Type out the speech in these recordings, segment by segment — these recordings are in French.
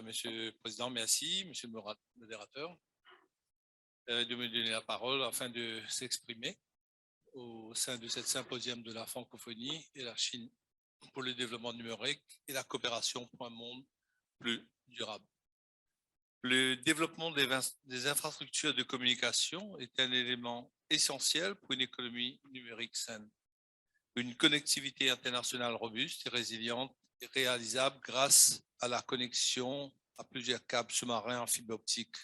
Monsieur le Président, merci. Monsieur le modérateur, de me donner la parole afin de s'exprimer au sein de cette symposium de la francophonie et la Chine pour le développement numérique et la coopération pour un monde plus durable. Le développement des infrastructures de communication est un élément essentiel pour une économie numérique saine. Une connectivité internationale robuste et résiliente est réalisable grâce à la connexion à plusieurs câbles sous-marins en fibre optique.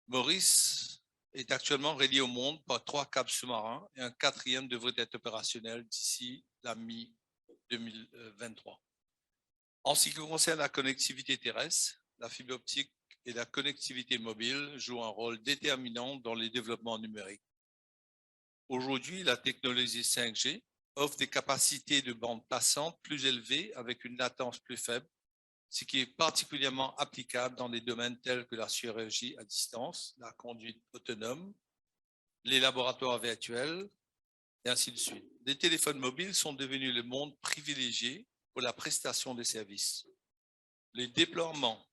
Maurice est actuellement relié au monde par 3 câbles sous-marins et un 4e devrait être opérationnel d'ici la mi-2023. En ce qui concerne la connectivité terrestre, la fibre optique et la connectivité mobile jouent un rôle déterminant dans le développement numérique. Aujourd'hui, la technologie 5G offre des capacités de bande passante plus élevées avec une latence plus faible, ce qui est particulièrement applicable dans des domaines tels que la chirurgie à distance, la conduite autonome, les laboratoires virtuels, et ainsi de suite. Les téléphones mobiles sont devenus le monde privilégié pour la prestation des services. Le déploiement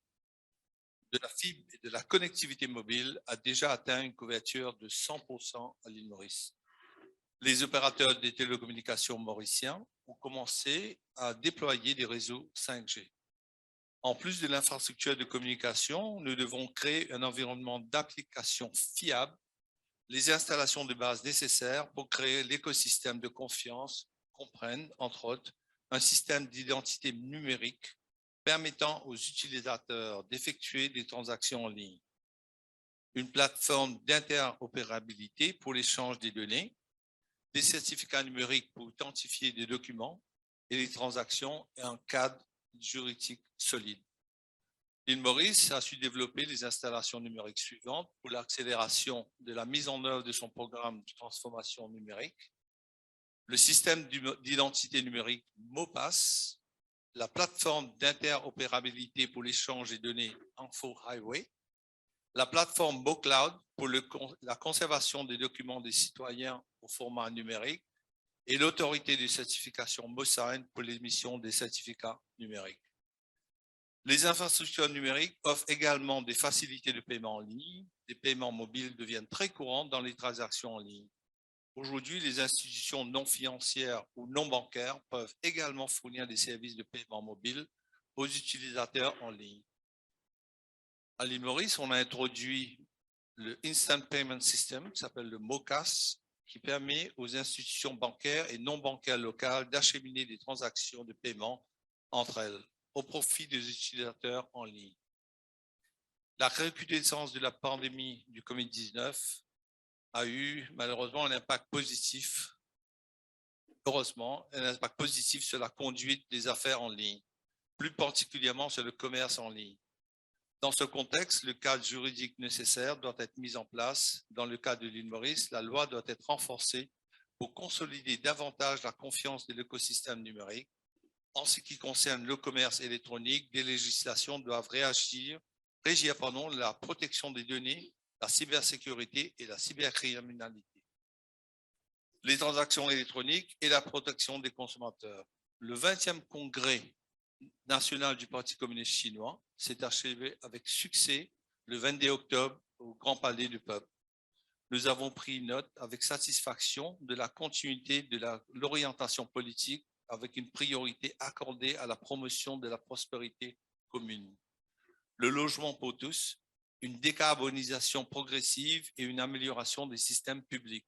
de la fibre et de la connectivité mobile a déjà atteint une couverture de 100% à l'île Maurice. Les opérateurs des télécommunications mauriciens ont commencé à déployer des réseaux 5G. En plus de l'infrastructure de communication, nous devons créer un environnement d'application fiable, les installations de base nécessaires pour créer l'écosystème de confiance comprennent, entre autres, un système d'identité numérique permettant aux utilisateurs d'effectuer des transactions en ligne, une plateforme d'interopérabilité pour l'échange des données, des certificats numériques pour authentifier des documents et les transactions et un cadre juridique solide. L'île Maurice a su développer les installations numériques suivantes pour l'accélération de la mise en œuvre de son programme de transformation numérique, le système d'identité numérique MoPass, la plateforme d'interopérabilité pour l'échange des données InfoHighway, la plateforme MoCloud pour la conservation des documents des citoyens au format numérique et l'autorité de certification MoSign pour l'émission des certificats numériques. Les infrastructures numériques offrent également des facilités de paiement en ligne. Les paiements mobiles deviennent très courants dans les transactions en ligne. Aujourd'hui, les institutions non financières ou non bancaires peuvent également fournir des services de paiement mobile aux utilisateurs en ligne. À l'île Maurice, on a introduit le Instant Payment System, qui s'appelle le MoCas, qui permet aux institutions bancaires et non bancaires locales d'acheminer des transactions de paiement entre elles, au profit des utilisateurs en ligne. La recrudescence de la pandémie du Covid-19 a eu malheureusement un impact positif, heureusement, un impact positif sur la conduite des affaires en ligne, plus particulièrement sur le commerce en ligne. Dans ce contexte, le cadre juridique nécessaire doit être mis en place. Dans le cas de l'île Maurice, la loi doit être renforcée pour consolider davantage la confiance de l'écosystème numérique. En ce qui concerne le commerce électronique, des législations doivent régir la protection des données, la cybersécurité et la cybercriminalité, les transactions électroniques et la protection des consommateurs. Le 20e congrès national du Parti communiste chinois s'est achevé avec succès le 22 octobre au Grand Palais du Peuple. Nous avons pris note avec satisfaction de la continuité de l'orientation politique avec une priorité accordée à la promotion de la prospérité commune, le logement pour tous, une décarbonisation progressive et une amélioration des systèmes publics.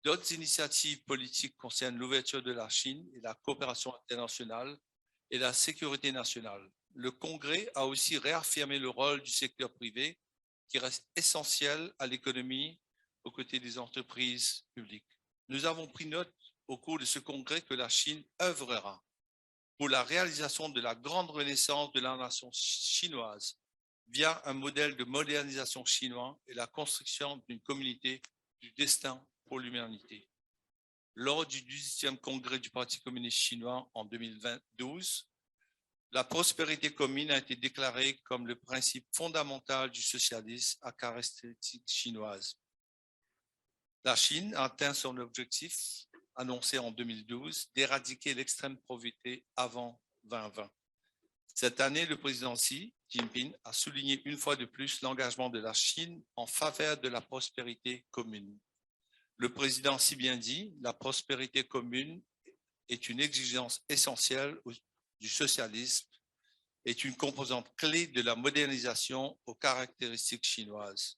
D'autres initiatives politiques concernent l'ouverture de la Chine et la coopération internationale et la sécurité nationale. Le Congrès a aussi réaffirmé le rôle du secteur privé qui reste essentiel à l'économie aux côtés des entreprises publiques. Nous avons pris note au cours de ce congrès que la Chine œuvrera pour la réalisation de la grande renaissance de la nation chinoise via un modèle de modernisation chinois et la construction d'une communauté du destin pour l'humanité. Lors du 18e congrès du Parti communiste chinois en 2012, la prospérité commune a été déclarée comme le principe fondamental du socialisme à caractéristiques chinoises. La Chine a atteint son objectif annoncé en 2012 d'éradiquer l'extrême pauvreté avant 2020. Cette année, le président Xi Jinping a souligné une fois de plus l'engagement de la Chine en faveur de la prospérité commune. Le président si bien dit, la prospérité commune est une exigence essentielle du socialisme, est une composante clé de la modernisation aux caractéristiques chinoises.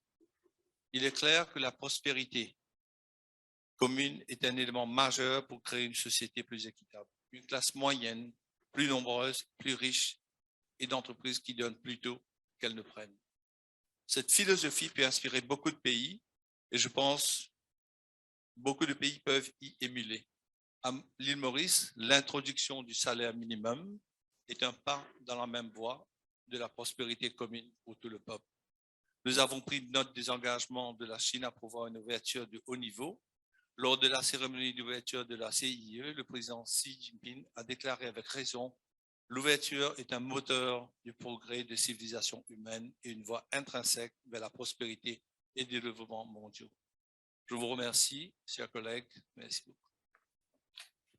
Il est clair que la prospérité commune est un élément majeur pour créer une société plus équitable, une classe moyenne, plus nombreuse, plus riche et d'entreprises qui donnent plutôt qu'elles ne prennent. Cette philosophie peut inspirer beaucoup de pays et je pense beaucoup de pays peuvent y émuler. À l'île Maurice, l'introduction du salaire minimum est un pas dans la même voie de la prospérité commune pour tout le peuple. Nous avons pris note des engagements de la Chine à prévoir une ouverture de haut niveau. Lors de la cérémonie d'ouverture de la CIE, le président Xi Jinping a déclaré avec raison: l'ouverture est un moteur du progrès de civilisation humaine et une voie intrinsèque vers la prospérité et le développement mondiaux. Je vous remercie, chers collègues. Merci beaucoup.